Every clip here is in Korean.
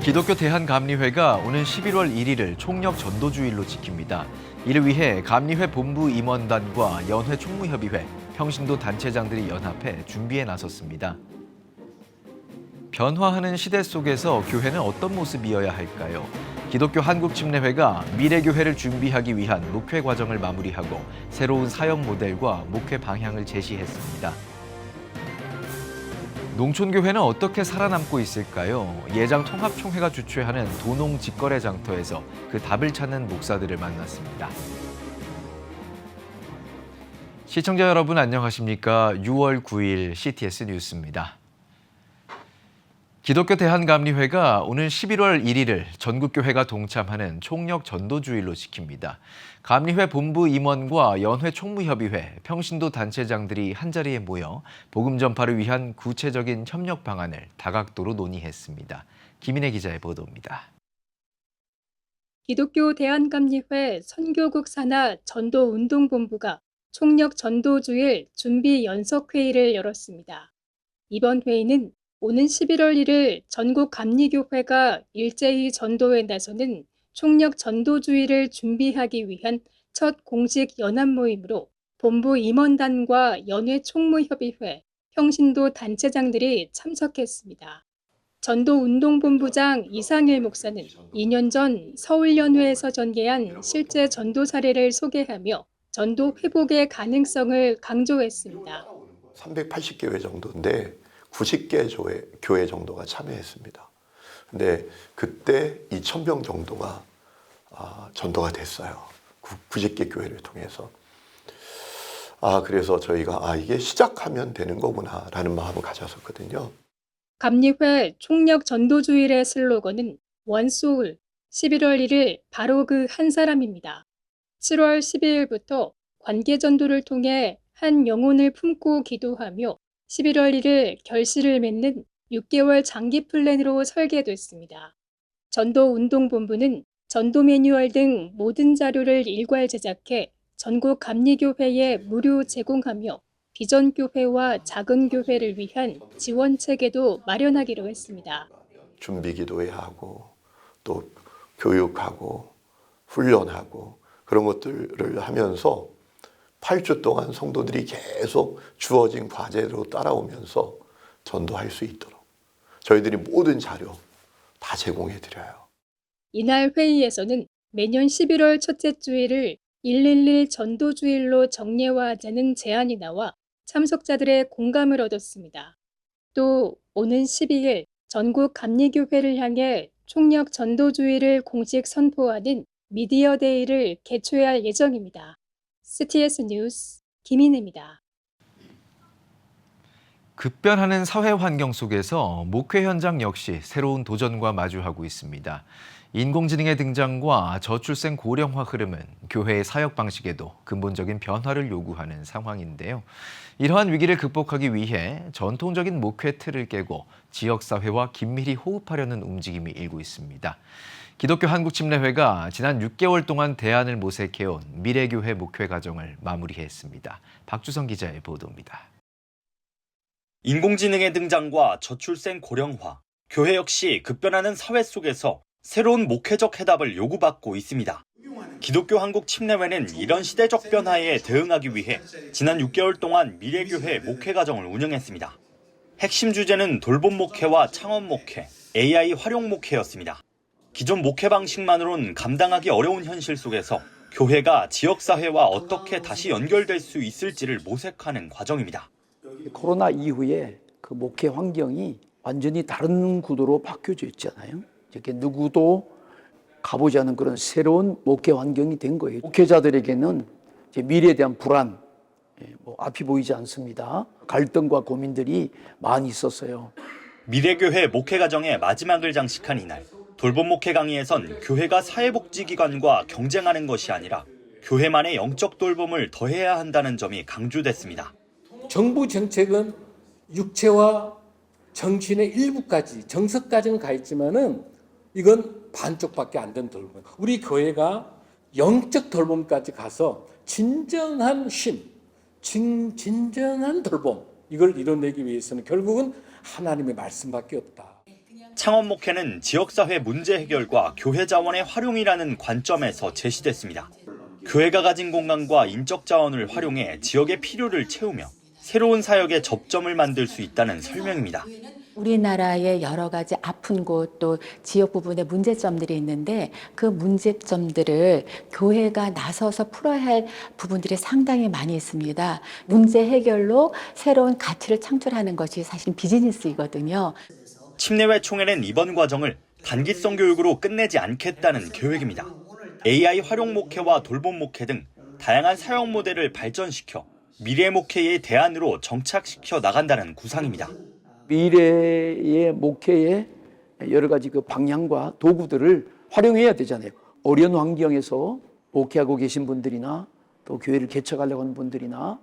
기독교 대한감리회가 오는 11월 1일을 총력 전도주일로 지킵니다. 이를 위해 감리회 본부 임원단과 연회 총무협의회, 평신도 단체장들이 연합해 준비에 나섰습니다. 변화하는 시대 속에서 교회는 어떤 모습이어야 할까요? 기독교 한국침례회가 미래교회를 준비하기 위한 목회 과정을 마무리하고 새로운 사역 모델과 목회 방향을 제시했습니다. 농촌교회는 어떻게 살아남고 있을까요? 예장통합총회가 주최하는 도농직거래 장터에서 그 답을 찾는 목사들을 만났습니다. 시청자 여러분 안녕하십니까? 6월 9일 CTS 뉴스입니다. 기독교 대한감리회가 오는 11월 1일을 전국교회가 동참하는 총력 전도주일로 지킵니다. 감리회 본부 임원과 연회 총무협의회, 평신도 단체장들이 한자리에 모여 복음 전파를 위한 구체적인 협력 방안을 다각도로 논의했습니다. 김인혜 기자의 보도입니다. 기독교 대한감리회 선교국 산하 전도운동본부가 총력 전도주일 준비 연석회의를 열었습니다. 이번 회의는 오는 11월 1일 전국 감리교회가 일제히 전도에 나서는 총력 전도주의를 준비하기 위한 첫 공식 연합 모임으로 본부 임원단과 연회 총무협의회, 평신도 단체장들이 참석했습니다. 전도운동본부장 이상일 목사는 2년 전 서울연회에서 전개한 실제 전도 사례를 소개하며 전도 회복의 가능성을 강조했습니다. 380교회 정도인데 90개 교회 정도가 참여했습니다. 근데 그때 2,000명 정도가 전도가 됐어요. 90개 교회를 통해서. 그래서 저희가 이게 시작하면 되는 거구나라는 마음을 가졌었거든요. 감리회 총력 전도주일의 슬로건은 원소울, 11월 1일 바로 그 한 사람입니다. 7월 12일부터 관계전도를 통해 한 영혼을 품고 기도하며 11월 1일 결실을 맺는 6개월 장기 플랜으로 설계됐습니다. 전도운동본부는 전도 매뉴얼 등 모든 자료를 일괄 제작해 전국 감리교회에 무료 제공하며 비전 교회와 작은 교회를 위한 지원 체계도 마련하기로 했습니다. 준비 기도회 하고 또 교육하고 훈련하고 그런 것들을 하면서 8주 동안 성도들이 계속 주어진 과제로 따라오면서 전도할 수 있도록 저희들이 모든 자료 다 제공해 드려요. 이날 회의에서는 매년 11월 첫째 주일을 111 전도주일로 정례화하자는 제안이 나와 참석자들의 공감을 얻었습니다. 또 오는 12일 전국 감리교회를 향해 총력 전도주의를 공식 선포하는 미디어 데이를 개최할 예정입니다. CTS 뉴스 김인혜입니다. 급변하는 사회 환경 속에서 목회 현장 역시 새로운 도전과 마주하고 있습니다. 인공지능의 등장과 저출생 고령화 흐름은 교회의 사역 방식에도 근본적인 변화를 요구하는 상황인데요. 이러한 위기를 극복하기 위해 전통적인 목회 틀을 깨고 지역사회와 긴밀히 호흡하려는 움직임이 일고 있습니다. 기독교 한국침례회가 지난 6개월 동안 대안을 모색해온 미래교회 목회 과정을 마무리했습니다. 박주성 기자의 보도입니다. 인공지능의 등장과 저출생 고령화, 교회 역시 급변하는 사회 속에서 새로운 목회적 해답을 요구받고 있습니다. 기독교 한국침례회는 이런 시대적 변화에 대응하기 위해 지난 6개월 동안 미래교회 목회 과정을 운영했습니다. 핵심 주제는 돌봄 목회와 창업 목회, AI 활용 목회였습니다. 기존 목회 방식만으론 감당하기 어려운 현실 속에서 교회가 지역사회와 어떻게 다시 연결될 수 있을지를 모색하는 과정입니다. 코로나 이후에 그 목회 환경이 완전히 다른 구도로 바뀌어져 있잖아요. 이렇게 누구도 가보지 않은 그런 새로운 목회 환경이 된 거예요. 목회자들에게는 이제 미래에 대한 불안, 앞이 보이지 않습니다. 갈등과 고민들이 많이 있었어요. 미래교회 목회 과정의 마지막을 장식한 이날, 돌봄 목회 강의에선 교회가 사회복지기관과 경쟁하는 것이 아니라 교회만의 영적 돌봄을 더해야 한다는 점이 강조됐습니다. 정부 정책은 육체와 정신의 일부까지, 정석까지는 가 있지만은 이건 반쪽밖에 안 된 돌봄. 우리 교회가 영적 돌봄까지 가서 진정한 쉼, 진정한 돌봄, 이걸 이뤄내기 위해서는 결국은 하나님의 말씀밖에 없다. 창업 목회는 지역사회 문제 해결과 교회 자원의 활용이라는 관점에서 제시됐습니다. 교회가 가진 공간과 인적 자원을 활용해 지역의 필요를 채우며 새로운 사역의 접점을 만들 수 있다는 설명입니다. 우리나라의 여러 가지 아픈 곳 또 지역 부분의 문제점들이 있는데 그 문제점들을 교회가 나서서 풀어야 할 부분들이 상당히 많이 있습니다. 문제 해결로 새로운 가치를 창출하는 것이 사실 비즈니스이거든요. 침례회 총회는 이번 과정을 단기성 교육으로 끝내지 않겠다는 계획입니다. AI 활용 목회와 돌봄 목회 등 다양한 사역 모델을 발전시켜 미래 목회의 대안으로 정착시켜 나간다는 구상입니다. 미래의 목회의 여러 가지 그 방향과 도구들을 활용해야 되잖아요. 어려운 환경에서 목회하고 계신 분들이나 또 교회를 개척하려고 하는 분들이나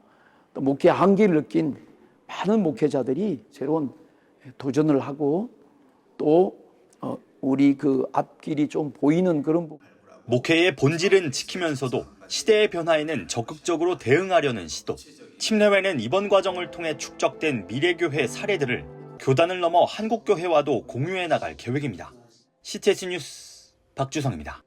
또 목회 한계를 느낀 많은 목회자들이 새로운 도전을 하고 또 우리 그 앞길이 좀 보이는 그런 부분. 목회의 본질은 지키면서도 시대의 변화에는 적극적으로 대응하려는 시도. 침례회는 이번 과정을 통해 축적된 미래교회 사례들을 교단을 넘어 한국교회와도 공유해 나갈 계획입니다. CTS 뉴스 박주성입니다.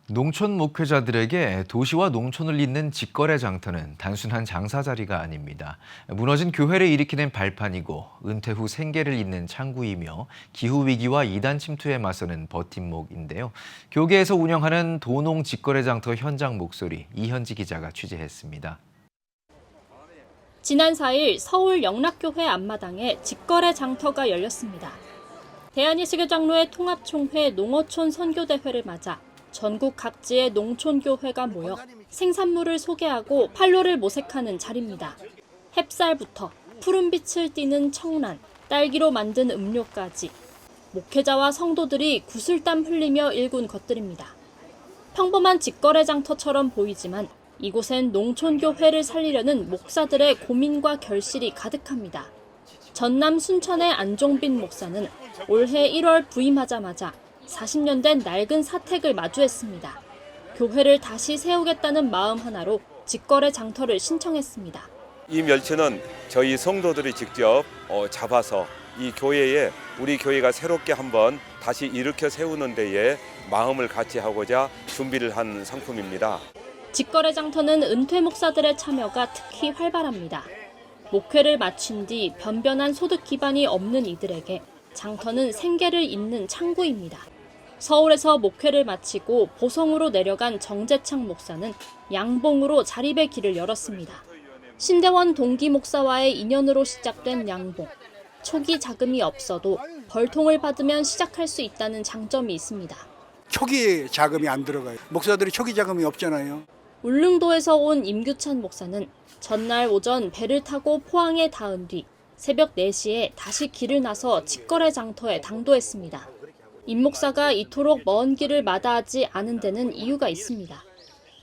농촌 목회자들에게 도시와 농촌을 잇는 직거래 장터는 단순한 장사 자리가 아닙니다. 무너진 교회를 일으키는 발판이고 은퇴 후 생계를 잇는 창구이며 기후위기와 이단 침투에 맞서는 버팀목인데요. 교계에서 운영하는 도농 직거래 장터 현장 목소리 이현지 기자가 취재했습니다. 지난 4일 서울 영락교회 앞마당에 직거래 장터가 열렸습니다. 대한이시교 장로회 통합총회 농어촌 선교대회를 맞아 전국 각지의 농촌교회가 모여 생산물을 소개하고 판로를 모색하는 자리입니다. 햅쌀부터 푸른빛을 띠는 청란, 딸기로 만든 음료까지 목회자와 성도들이 구슬땀 흘리며 일군 것들입니다. 평범한 직거래 장터처럼 보이지만 이곳엔 농촌교회를 살리려는 목사들의 고민과 결실이 가득합니다. 전남 순천의 안종빈 목사는 올해 1월 부임하자마자 40년 된 낡은 사택을 마주했습니다. 교회를 다시 세우겠다는 마음 하나로 직거래 장터를 신청했습니다. 이 멸치는 저희 성도들이 직접 잡아서 이 교회에 우리 교회가 새롭게 한번 다시 일으켜 세우는 데에 마음을 같이 하고자 준비를 한 상품입니다. 직거래 장터는 은퇴 목사들의 참여가 특히 활발합니다. 목회를 마친 뒤 변변한 소득 기반이 없는 이들에게 장터는 생계를 잇는 창구입니다. 서울에서 목회를 마치고 보성으로 내려간 정재창 목사는 양봉으로 자립의 길을 열었습니다. 신대원 동기 목사와의 인연으로 시작된 양봉. 초기 자금이 없어도 벌통을 받으면 시작할 수 있다는 장점이 있습니다. 초기 자금이 안 들어가요. 목사들이 초기 자금이 없잖아요. 울릉도에서 온 임규찬 목사는 전날 오전 배를 타고 포항에 닿은 뒤 새벽 4시에 다시 길을 나서 직거래 장터에 당도했습니다. 임 목사가 이토록 먼 길을 마다하지 않은 데는 이유가 있습니다.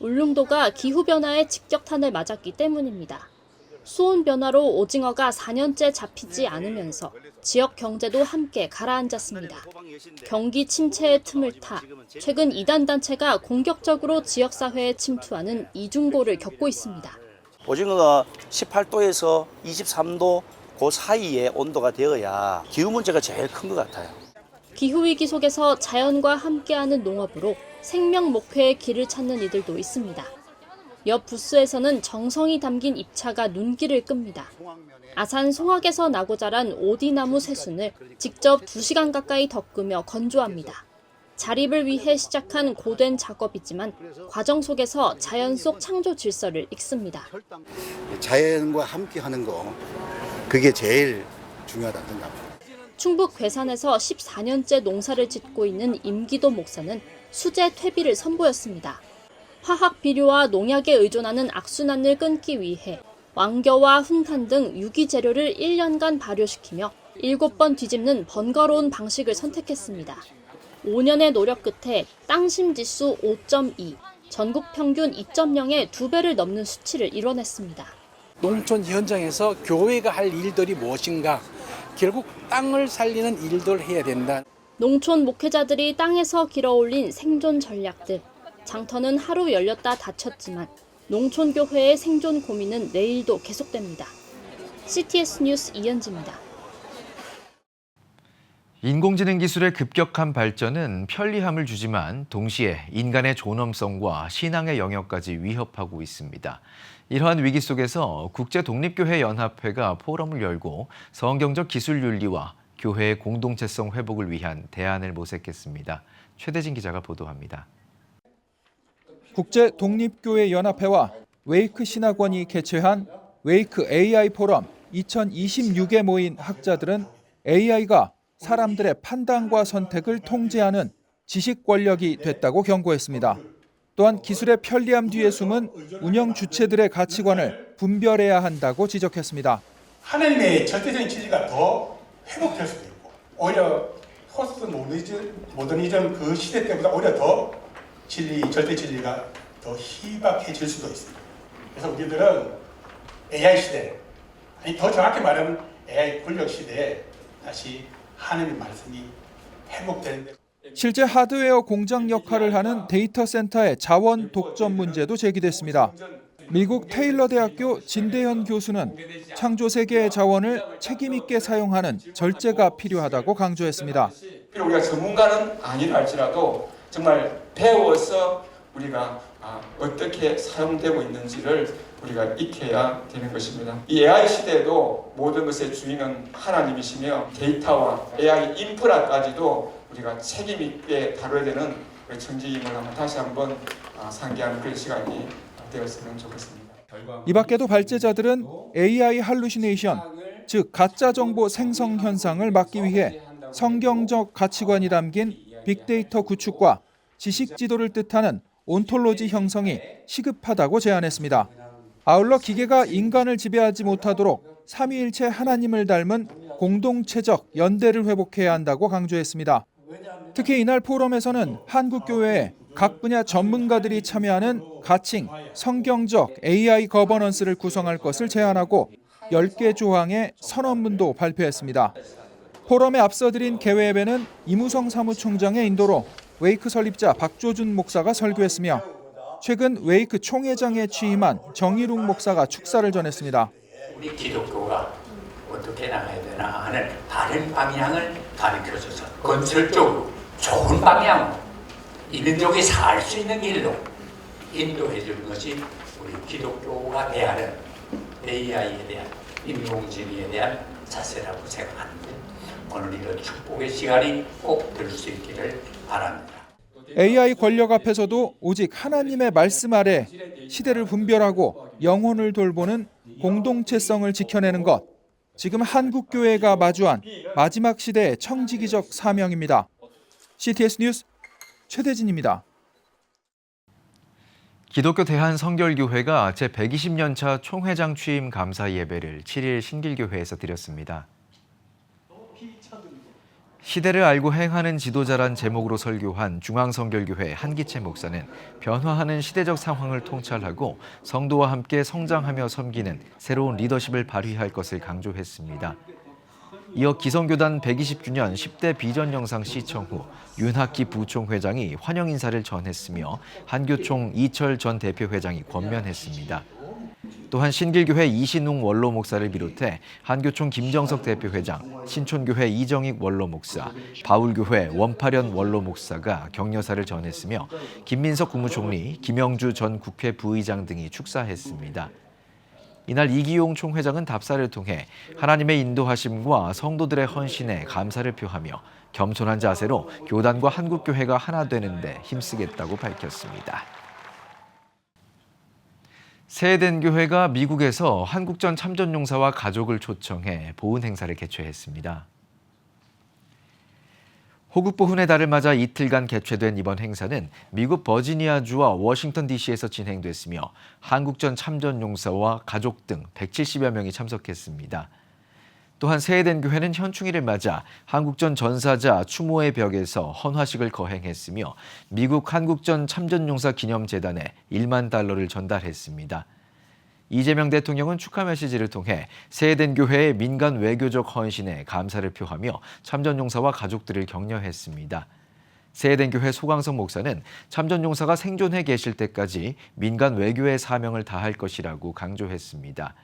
울릉도가 기후변화에 직격탄을 맞았기 때문입니다. 수온 변화로 오징어가 4년째 잡히지 않으면서 지역 경제도 함께 가라앉았습니다. 경기 침체의 틈을 타 최근 이단 단체가 공격적으로 지역사회에 침투하는 이중고를 겪고 있습니다. 오징어가 18도에서 23도 그 사이에 온도가 되어야 기후 문제가 제일 큰 것 같아요. 기후위기 속에서 자연과 함께하는 농업으로 생명 목회의 길을 찾는 이들도 있습니다. 옆 부스에서는 정성이 담긴 입차가 눈길을 끕니다. 아산 송악에서 나고 자란 오디나무 새순을 직접 2시간 가까이 덮으며 건조합니다. 자립을 위해 시작한 고된 작업이지만 과정 속에서 자연 속 창조 질서를 읽습니다. 자연과 함께하는 거 그게 제일 중요하다고 생각합니다. 충북 괴산에서 14년째 농사를 짓고 있는 임기도 목사는 수재 퇴비를 선보였습니다. 화학 비료와 농약에 의존하는 악순환을 끊기 위해 왕겨와 훈탄 등 유기 재료를 1년간 발효시키며 7번 뒤집는 번거로운 방식을 선택했습니다. 5년의 노력 끝에 땅심 지수 5.2, 전국 평균 2.0의 2배를 넘는 수치를 이뤄냈습니다. 농촌 현장에서 교회가 할 일들이 무엇인가? 결국 땅을 살리는 일들을 해야 된다. 농촌 목회자들이 땅에서 길어올린 생존 전략들. 장터는 하루 열렸다 닫혔지만 농촌교회의 생존 고민은 내일도 계속됩니다. CTS 뉴스 이현지입니다. 인공지능 기술의 급격한 발전은 편리함을 주지만 동시에 인간의 존엄성과 신앙의 영역까지 위협하고 있습니다. 이러한 위기 속에서 국제독립교회연합회가 포럼을 열고 성경적 기술 윤리와 교회의 공동체성 회복을 위한 대안을 모색했습니다. 최대진 기자가 보도합니다. 국제독립교회연합회와 웨이크 신학원이 개최한 웨이크 AI 포럼 2026에 모인 학자들은 AI가 사람들의 판단과 선택을 통제하는 지식 권력이 됐다고 경고했습니다. 또한 기술의 편리함 뒤에 숨은 운영 주체들의 가치관을 분별해야 한다고 지적했습니다. 하나님의 절대적인 진리가 더 회복될 수도 있고 오히려 포스트 모더니즘 그 시대 때보다 오히려 더 절대 진리가 더 희박해질 수도 있습니다. 그래서 우리들은 AI 시대, 아니 더 정확히 말하면 AI 권력 시대에 다시 하나님의 말씀이 회복되는데 실제 하드웨어 공장 역할을 하는 데이터 센터의 자원 독점 문제도 제기됐습니다. 미국 테일러 대학교 진대현 교수는 창조 세계의 자원을 책임 있게 사용하는 절제가 필요하다고 강조했습니다. 비록 우리가 전문가는 아니라 할지라도 정말 배워서 우리가 어떻게 사용되고 있는지를 우리가 익혀야 되는 것입니다. 이 AI 시대에도 모든 것의 주인은 하나님이시며 데이터와 AI 인프라까지도 우리가 책임 있게 다뤄야 되는 청지임을 다시 한번 상기하는 그런 시간이 되었으면 좋겠습니다. 이 밖에도 발제자들은 AI 할루시네이션, 즉 가짜 정보 생성 현상을 막기 위해 성경적 가치관이 담긴 빅데이터 구축과 지식 지도를 뜻하는 온톨로지 형성이 시급하다고 제안했습니다. 아울러 기계가 인간을 지배하지 못하도록 삼위일체 하나님을 닮은 공동체적 연대를 회복해야 한다고 강조했습니다. 특히 이날 포럼에서는 한국교회에 각 분야 전문가들이 참여하는 가칭 성경적 AI 거버넌스를 구성할 것을 제안하고 10개 조항의 선언문도 발표했습니다. 포럼에 앞서 드린 개회에는 이무성 사무총장의 인도로 웨이크 설립자 박조준 목사가 설교했으며 최근 웨이크 총회장에 취임한 정일웅 목사가 축사를 전했습니다. 우리 기독교가 어떻게 나가야 되나 하는 다른 방향을 가르쳐줘서 건설적으로 좋은 방향으로 이 민족이 살 수 있는 길로 인도해 주는 것이 우리 기독교가 대하는 AI에 대한 인공지능에 대한 자세라고 생각하는데 오늘 이런 축복의 시간이 꼭 될 수 있기를 바랍니다. AI 권력 앞에서도 오직 하나님의 말씀 아래 시대를 분별하고 영혼을 돌보는 공동체성을 지켜내는 것. 지금 한국교회가 마주한 마지막 시대의 청지기적 사명입니다. CTS 뉴스 최대진입니다. 기독교 대한성결교회가 제120년차 총회장 취임 감사 예배를 7일 신길교회에서 드렸습니다. 시대를 알고 행하는 지도자란 제목으로 설교한 중앙성결교회 한기채 목사는 변화하는 시대적 상황을 통찰하고 성도와 함께 성장하며 섬기는 새로운 리더십을 발휘할 것을 강조했습니다. 이어 기성교단 120주년 10대 비전 영상 시청 후 윤학기 부총회장이 환영 인사를 전했으며 한교총 이철 전 대표회장이 권면했습니다. 또한 신길교회 이신웅 원로 목사를 비롯해 한교총 김정석 대표회장, 신촌교회 이정익 원로 목사, 바울교회 원파련 원로 목사가 격려사를 전했으며 김민석 국무총리, 김영주 전 국회 부의장 등이 축사했습니다. 이날 이기용 총회장은 답사를 통해 하나님의 인도하심과 성도들의 헌신에 감사를 표하며 겸손한 자세로 교단과 한국교회가 하나 되는 데 힘쓰겠다고 밝혔습니다. 세덴교회가 미국에서 한국전 참전용사와 가족을 초청해 보훈 행사를 개최했습니다. 호국보훈의 달을 맞아 이틀간 개최된 이번 행사는 미국 버지니아주와 워싱턴 DC에서 진행됐으며 한국전 참전용사와 가족 등 170여 명이 참석했습니다. 또한 세덴교회는 현충일을 맞아 한국전 전사자 추모의 벽에서 헌화식을 거행했으며 미국 한국전 참전용사 기념재단에 1만 달러를 전달했습니다. 이재명 대통령은 축하 메시지를 통해 세덴교회의 민간 외교적 헌신에 감사를 표하며 참전용사와 가족들을 격려했습니다. 세덴교회 소광석 목사는 참전용사가 생존해 계실 때까지 민간 외교의 사명을 다할 것이라고 강조했습니다.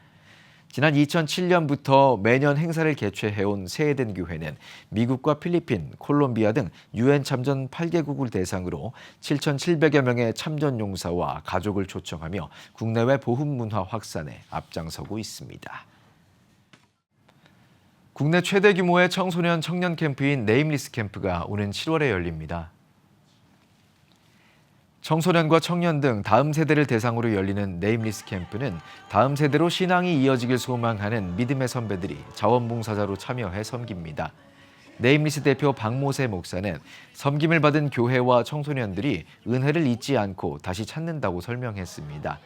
지난 2007년부터 매년 행사를 개최해온 세에덴 교회는 미국과 필리핀, 콜롬비아 등 UN 참전 8개국을 대상으로 7,700여 명의 참전 용사와 가족을 초청하며 국내외 보훈 문화 확산에 앞장서고 있습니다. 국내 최대 규모의 청소년 청년 캠프인 네임리스 캠프가 오는 7월에 열립니다. 청소년과 청년 등 다음 세대를 대상으로 열리는 네임리스 캠프는 다음 세대로 신앙이 이어지길 소망하는 믿음의 선배들이 자원봉사자로 참여해 섬깁니다. 네임리스 대표 박모세 목사는 섬김을 받은 교회와 청소년들이 은혜를 잊지 않고 다시 찾는다고 설명했습니다.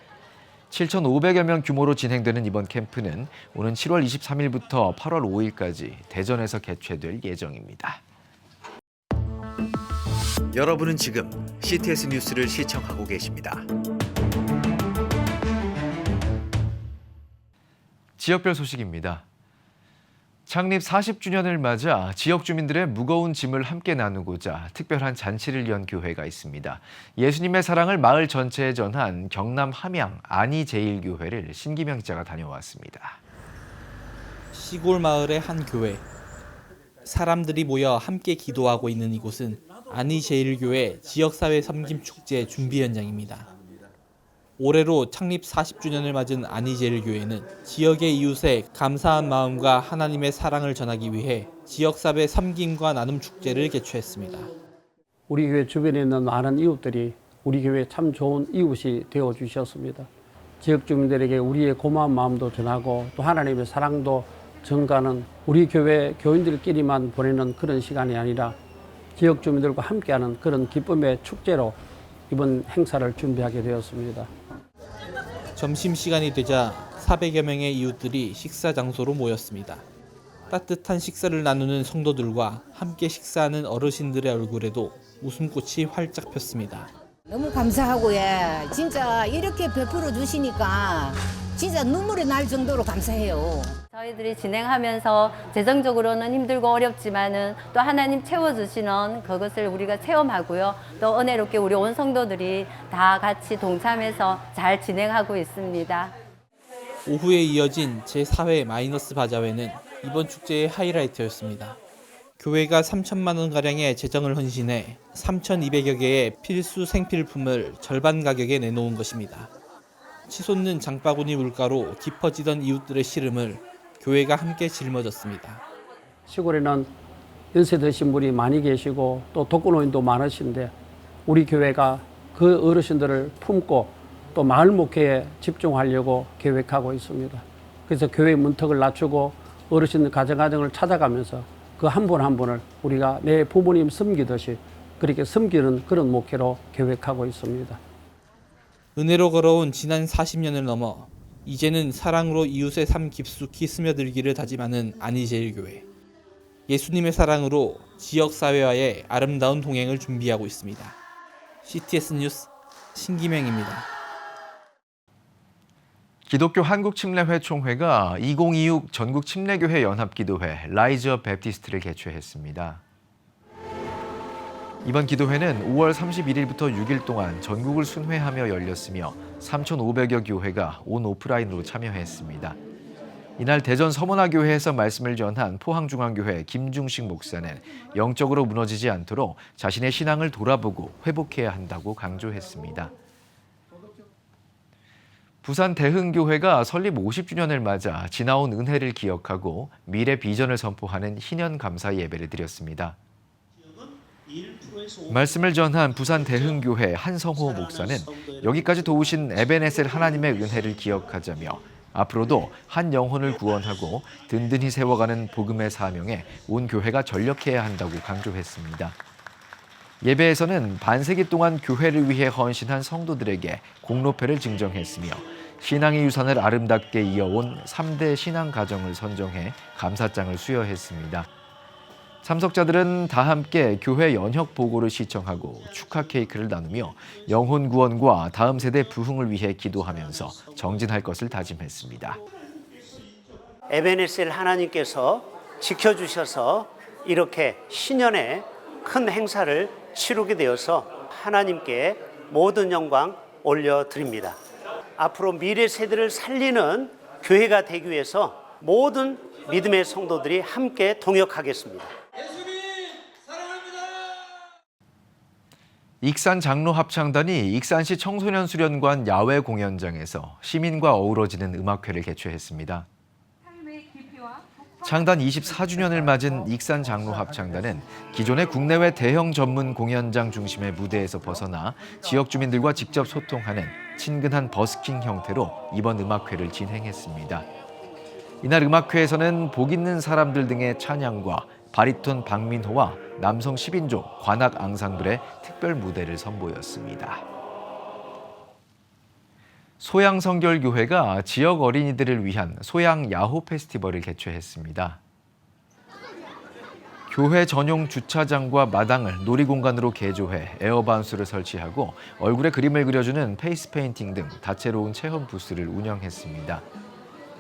7,500여 명 규모로 진행되는 이번 캠프는 오는 7월 23일부터 8월 5일까지 대전에서 개최될 예정입니다. 여러분은 지금 CTS 뉴스를 시청하고 계십니다. 지역별 소식입니다. 창립 40주년을 맞아 지역 주민들의 무거운 짐을 함께 나누고자 특별한 잔치를 연 교회가 있습니다. 예수님의 사랑을 마을 전체에 전한 경남 함양 안희제일교회를 신기명 기자가 다녀왔습니다. 시골 마을의 한 교회. 사람들이 모여 함께 기도하고 있는 이곳은 안희제일교회 지역사회 섬김 축제 준비 현장입니다. 올해로 창립 40주년을 맞은 안희제일교회는 지역의 이웃에 감사한 마음과 하나님의 사랑을 전하기 위해 지역사회 섬김과 나눔 축제를 개최했습니다. 우리 교회 주변에 있는 많은 이웃들이 우리 교회 참 좋은 이웃이 되어 주셨습니다. 지역 주민들에게 우리의 고마운 마음도 전하고 또 하나님의 사랑도 전가는 우리 교회 교인들끼리만 보내는 그런 시간이 아니라 지역 주민들과 함께하는 그런 기쁨의 축제로 이번 행사를 준비하게 되었습니다. 점심시간이 되자 400여 명의 이웃들이 식사 장소로 모였습니다. 따뜻한 식사를 나누는 성도들과 함께 식사하는 어르신들의 얼굴에도 웃음꽃이 활짝 폈습니다. 너무 감사하고요. 진짜 이렇게 베풀어 주시니까 진짜 눈물이 날 정도로 감사해요. 저희들이 진행하면서 재정적으로는 힘들고 어렵지만은 또 하나님 채워주시는 그것을 우리가 체험하고요. 또 은혜롭게 우리 온 성도들이 다 같이 동참해서 잘 진행하고 있습니다. 오후에 이어진 제4회 마이너스 바자회는 이번 축제의 하이라이트였습니다. 교회가 3천만 원가량의 재정을 헌신해 3,200여 개의 필수 생필품을 절반 가격에 내놓은 것입니다. 치솟는 장바구니 물가로 깊어지던 이웃들의 시름을 교회가 함께 짊어졌습니다. 시골에는 연세 드신 분이 많이 계시고 또 독거노인도 많으신데 우리 교회가 그 어르신들을 품고 또 마을 목회에 집중하려고 계획하고 있습니다. 그래서 교회 문턱을 낮추고 어르신 가정가정을 찾아가면서 그 한 분 한 분을 우리가 내 부모님 섬기듯이 그렇게 섬기는 그런 목회로 계획하고 있습니다. 은혜로 걸어온 지난 40년을 넘어 이제는 사랑으로 이웃의 삶 깊숙이 스며들기를 다짐하는 안희제일교회. 예수님의 사랑으로 지역사회와의 아름다운 동행을 준비하고 있습니다. CTS 뉴스 신기명입니다. 기독교 한국침례회 총회가 2026 전국침례교회 연합기도회 라이즈업 베프티스트를 개최했습니다. 이번 기도회는 5월 31일부터 6일 동안 전국을 순회하며 열렸으며 3,500여 교회가 온 오프라인으로 참여했습니다. 이날 대전 서문화교회에서 말씀을 전한 포항중앙교회 김중식 목사는 영적으로 무너지지 않도록 자신의 신앙을 돌아보고 회복해야 한다고 강조했습니다. 부산 대흥교회가 설립 50주년을 맞아 지나온 은혜를 기억하고 미래 비전을 선포하는 희년 감사 예배를 드렸습니다. 말씀을 전한 부산 대흥교회 한성호 목사는 여기까지 도우신 에베네셀 하나님의 은혜를 기억하자며 앞으로도 한 영혼을 구원하고 든든히 세워가는 복음의 사명에 온 교회가 전력해야 한다고 강조했습니다. 예배에서는 반세기 동안 교회를 위해 헌신한 성도들에게 공로패를 증정했으며 신앙의 유산을 아름답게 이어온 3대 신앙 가정을 선정해 감사장을 수여했습니다. 참석자들은 다 함께 교회 연혁 보고를 시청하고 축하 케이크를 나누며 영혼 구원과 다음 세대 부흥을 위해 기도하면서 정진할 것을 다짐했습니다. 에베네셀 하나님께서 지켜주셔서 이렇게 신년에 큰 행사를 치르게 되어서 하나님께 모든 영광 올려드립니다. 앞으로 미래 세대를 살리는 교회가 되기 위해서 모든 믿음의 성도들이 함께 동역하겠습니다. 익산 장로 합창단이 익산시 청소년 수련관 야외 공연장에서 시민과 어우러지는 음악회를 개최했습니다. 창단 24주년을 맞은 익산 장로 합창단은 기존의 국내외 대형 전문 공연장 중심의 무대에서 벗어나 지역 주민들과 직접 소통하는 친근한 버스킹 형태로 이번 음악회를 진행했습니다. 이날 음악회에서는 복 있는 사람들 등의 찬양과 바리톤 박민호와 남성 10인조 관악 앙상블의 특별 무대를 선보였습니다. 소양성결교회가 지역 어린이들을 위한 소양 야호 페스티벌을 개최했습니다. 교회 전용 주차장과 마당을 놀이공간으로 개조해 에어바운스를 설치하고 얼굴에 그림을 그려주는 페이스 페인팅 등 다채로운 체험 부스를 운영했습니다.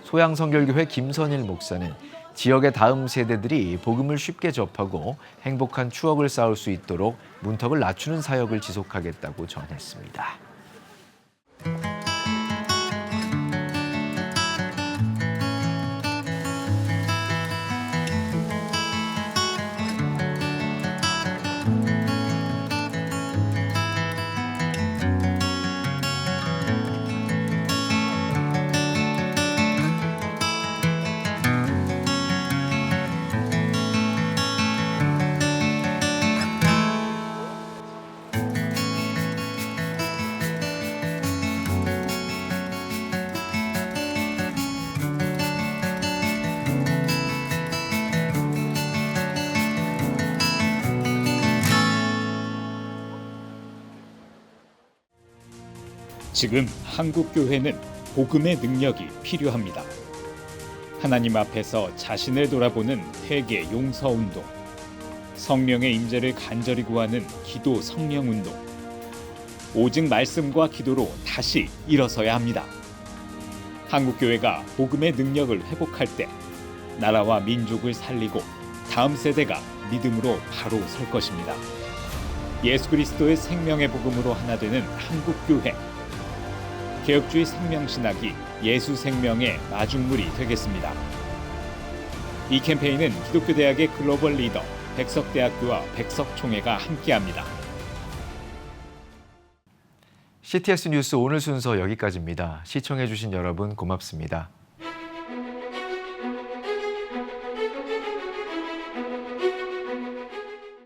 소양성결교회 김선일 목사는 지역의 다음 세대들이 복음을 쉽게 접하고 행복한 추억을 쌓을 수 있도록 문턱을 낮추는 사역을 지속하겠다고 전했습니다. 지금 한국교회는 복음의 능력이 필요합니다. 하나님 앞에서 자신을 돌아보는 회개 용서운동, 성령의 임재를 간절히 구하는 기도 성령운동, 오직 말씀과 기도로 다시 일어서야 합니다. 한국교회가 복음의 능력을 회복할 때 나라와 민족을 살리고 다음 세대가 믿음으로 바로 설 것입니다. 예수 그리스도의 생명의 복음으로 하나 되는 한국교회. 개혁주의 생명신학이 예수 생명의 마중물이 되겠습니다. 이 캠페인은 기독교대학의 글로벌 리더 백석대학교와 백석총회가 함께합니다. CTS 뉴스 오늘 순서 여기까지입니다. 시청해주신 여러분 고맙습니다.